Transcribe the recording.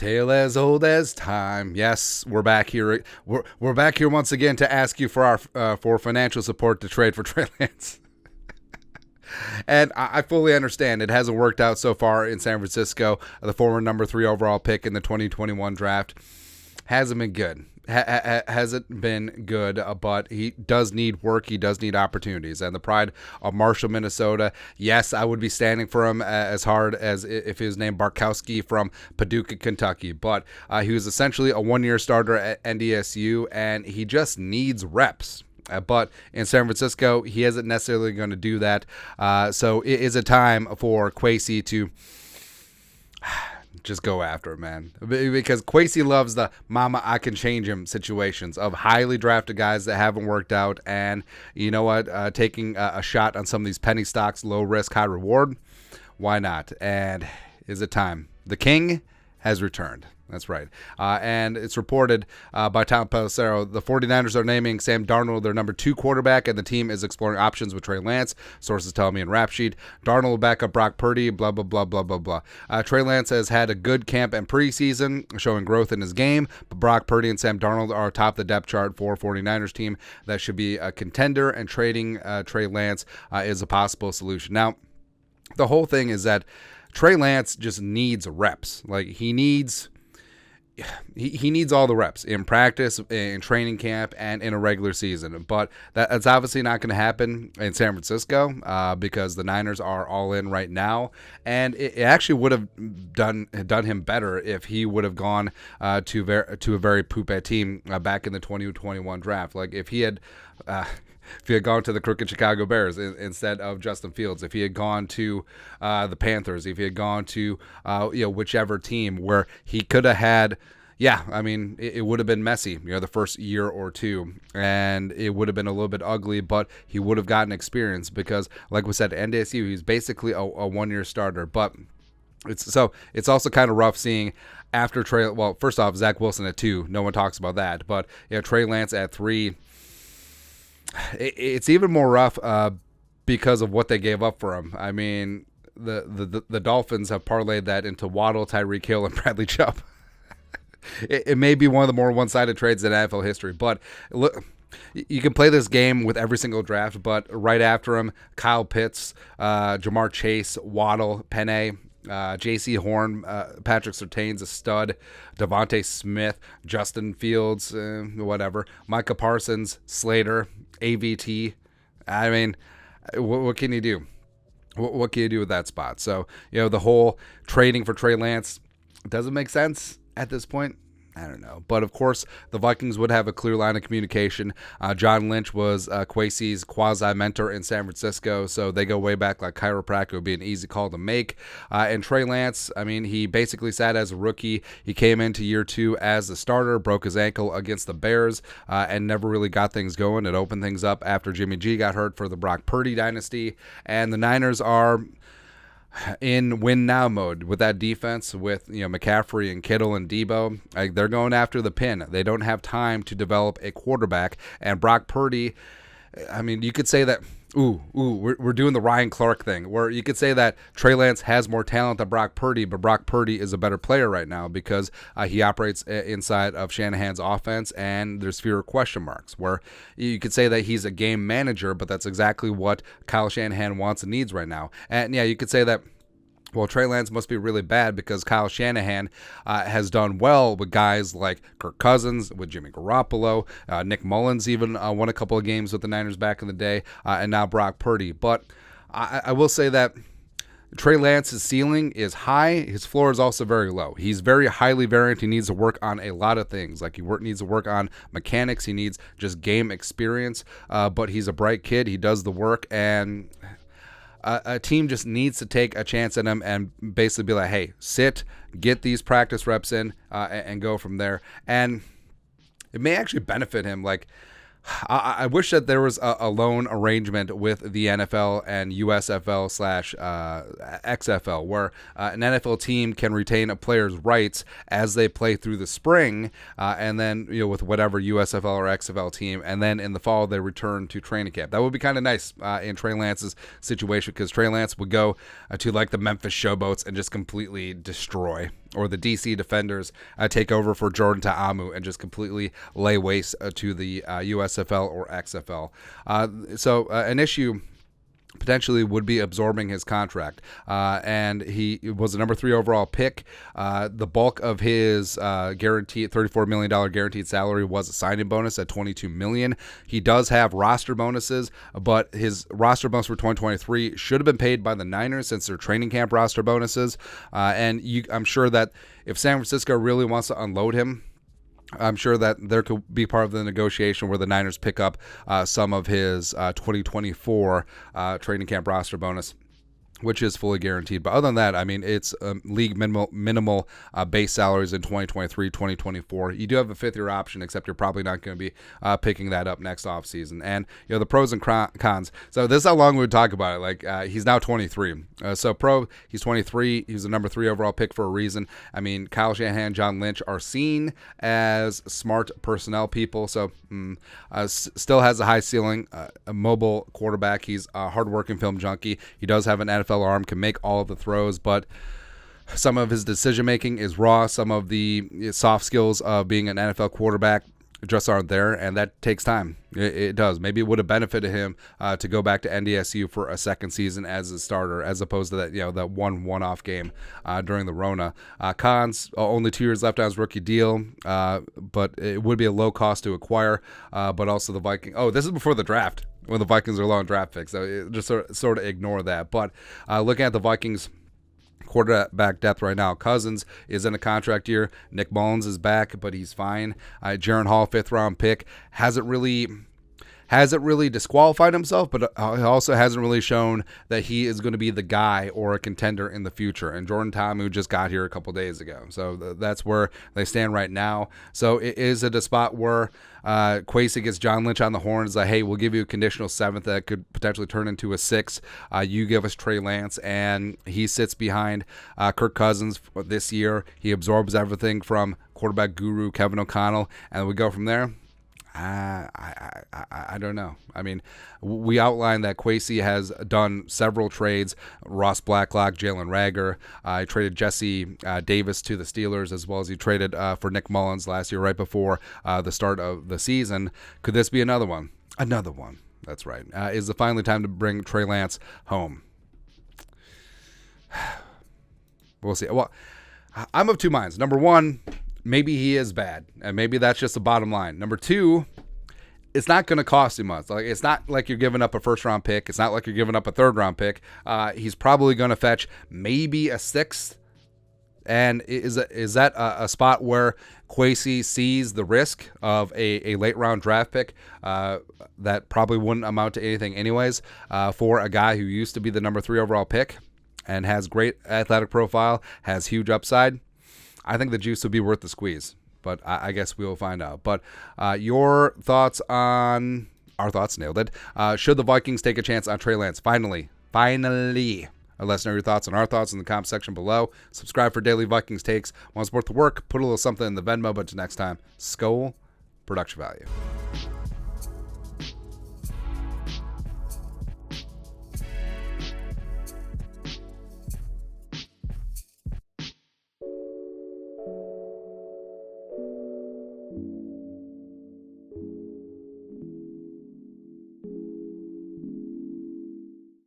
Tale as old as time. Yes, we're back here. We're back here once again to ask you for our for financial support to trade for Trey Lance. And I fully understand it hasn't worked out so far in San Francisco. The former number 3 overall pick in the 2021 draft hasn't been good. Hasn't been good, but he does need work. He does need opportunities. And the pride of Marshall, Minnesota, yes, I would be standing for him as hard as if he was named Barkowski from Paducah, Kentucky. But he was essentially a one-year starter at NDSU, and he just needs reps. But in San Francisco, he isn't necessarily going to do that. So it is a time for Kwesi to just go after him, man. Because Kwesi loves the mama, I can change him situations of highly drafted guys that haven't worked out. And you know what? Taking a shot on some of these penny stocks, low risk, high reward. Why not? And is it time? The king has returned. That's right. And it's reported by Tom Pelissero, the 49ers are naming Sam Darnold their number 2 quarterback, and the team is exploring options with Trey Lance. Sources tell me in Rap Sheet. Darnold will back up Brock Purdy, blah, blah, blah, blah, blah, blah. Trey Lance has had a good camp and preseason, showing growth in his game, but Brock Purdy and Sam Darnold are atop the depth chart for 49ers team that should be a contender, and trading Trey Lance is a possible solution. Now, the whole thing is that Trey Lance just needs reps. Like, he needs all the reps in practice, in training camp, and in a regular season. But that's obviously not going to happen in San Francisco because the Niners are all in right now. And it actually would have done him better if he would have gone to a very poopy team back in the 2021 draft. Like if he had gone to the crooked Chicago Bears instead of Justin Fields, if he had gone to the Panthers, if he had gone to whichever team where he could have had, it would have been messy, the first year or two, and it would have been a little bit ugly, but he would have gotten experience because, like we said, NDSU, he's basically a one-year starter. But it's also kind of rough seeing after Trey. Well, first off, Zach Wilson at 2, no one talks about that, but Trey Lance at 3. It's even more rough because of what they gave up for him. I mean, the Dolphins have parlayed that into Waddle, Tyreek Hill, and Bradley Chubb. It may be one of the more one-sided trades in NFL history, but look, you can play this game with every single draft, but right after him, Kyle Pitts, Jamar Chase, Waddle, Penei, J.C. Horn, Patrick Surtain's a stud, Devontae Smith, Justin Fields, whatever, Micah Parsons, Slater, AVT. I mean, what can you do? What can you do with that spot? So, the whole trading for Trey Lance doesn't make sense at this point. I don't know. But, of course, the Vikings would have a clear line of communication. John Lynch was Kwesi's quasi-mentor in San Francisco, so they go way back like chiropractic. It would be an easy call to make. And Trey Lance, I mean, he basically sat as a rookie. He came into year 2 as a starter, broke his ankle against the Bears, and never really got things going. It opened things up after Jimmy G got hurt for the Brock Purdy dynasty. And the Niners are in win now mode with that defense, with McCaffrey and Kittle and Debo. They're going after the pin. They don't have time to develop a quarterback. And Brock Purdy, I mean, you could say that we're doing the Ryan Clark thing, where you could say that Trey Lance has more talent than Brock Purdy, but Brock Purdy is a better player right now because he operates inside of Shanahan's offense, and there's fewer question marks. Where you could say that he's a game manager, but that's exactly what Kyle Shanahan wants and needs right now. And you could say that, well, Trey Lance must be really bad because Kyle Shanahan has done well with guys like Kirk Cousins, with Jimmy Garoppolo, Nick Mullins even won a couple of games with the Niners back in the day, and now Brock Purdy. But I will say that Trey Lance's ceiling is high. His floor is also very low. He's very highly variant. He needs to work on a lot of things. Like needs to work on mechanics. He needs just game experience. But he's a bright kid. He does the work, and a team just needs to take a chance at him and basically be like, hey, sit, get these practice reps in, and go from there. And it may actually benefit him. Like, I wish that there was a loan arrangement with the NFL and USFL / XFL, where an NFL team can retain a player's rights as they play through the spring, and then with whatever USFL or XFL team, and then in the fall they return to training camp. That would be kind of nice in Trey Lance's situation, because Trey Lance would go to like the Memphis Showboats and just completely destroy or the DC Defenders take over for Jordan Ta'amu and just completely lay waste to the USFL or XFL. So an issue potentially would be absorbing his contract. And he was a number 3 overall pick. The bulk of his guaranteed $34 million guaranteed salary was a signing bonus at $22 million. He does have roster bonuses, but his roster bonus for 2023 should have been paid by the Niners since they're training camp roster bonuses. I'm sure that if San Francisco really wants to unload him, I'm sure that there could be part of the negotiation where the Niners pick up some of his 2024 training camp roster bonus, which is fully guaranteed. But other than that, I mean, it's league minimal base salaries in 2023, 2024. You do have a 5th-year option, except you're probably not going to be picking that up next offseason. And, the pros and cons. So this is how long we would talk about it. Like, he's now 23. He's 23. He's a number 3 overall pick for a reason. I mean, Kyle Shanahan, John Lynch are seen as smart personnel people. So still has a high ceiling, a mobile quarterback. He's a hardworking film junkie. He does have an NFL arm, can make all of the throws, but some of his decision making is raw. Some of the soft skills of being an NFL quarterback just aren't there, and that takes time. It does. Maybe it would have benefited him to go back to NDSU for a second season as a starter, as opposed to that one-off game during the Rona. Cons, only 2 years left on his rookie deal, but it would be a low cost to acquire. But also the Vikings. Oh, this is before the draft, when the Vikings are low on draft picks. So just sort of ignore that. But looking at the Vikings quarterback depth right now, Cousins is in a contract year. Nick Mullins is back, but he's fine. Jaron Hall, 5th-round pick, hasn't really disqualified himself, but he also hasn't really shown that he is going to be the guy or a contender in the future. And Jordan Ta'amu just got here a couple days ago. So that's where they stand right now. So it is at a spot where Kwesi gets John Lynch on the horn. It's like, hey, we'll give you a conditional 7th that could potentially turn into a 6. You give us Trey Lance, and he sits behind Kirk Cousins this year. He absorbs everything from quarterback guru Kevin O'Connell, and we go from there. I don't know. I mean, we outlined that Kwesi has done several trades. Ross Blacklock, Jalen Rager. He traded Jesse Davis to the Steelers, as well as he traded for Nick Mullins last year, right before the start of the season. Could this be another one? Another one. That's right. Is it finally time to bring Trey Lance home? We'll see. Well, I'm of 2 minds. Number 1, maybe he is bad, and maybe that's just the bottom line. Number 2, it's not going to cost you much. Like, it's not like you're giving up a 1st-round pick. It's not like you're giving up a 3rd-round pick. He's probably going to fetch maybe a 6th. And is that a spot where Kwesi sees the risk of a late-round draft pick that probably wouldn't amount to anything anyways for a guy who used to be the number 3 overall pick and has great athletic profile, has huge upside? I think the juice would be worth the squeeze, but I guess we will find out. But your thoughts on our thoughts, nailed it. Should the Vikings take a chance on Trey Lance? Finally. Let us know your thoughts on our thoughts in the comment section below. Subscribe for daily Vikings takes. Want to support the work? Put a little something in the Venmo. But until next time, Skol, production value.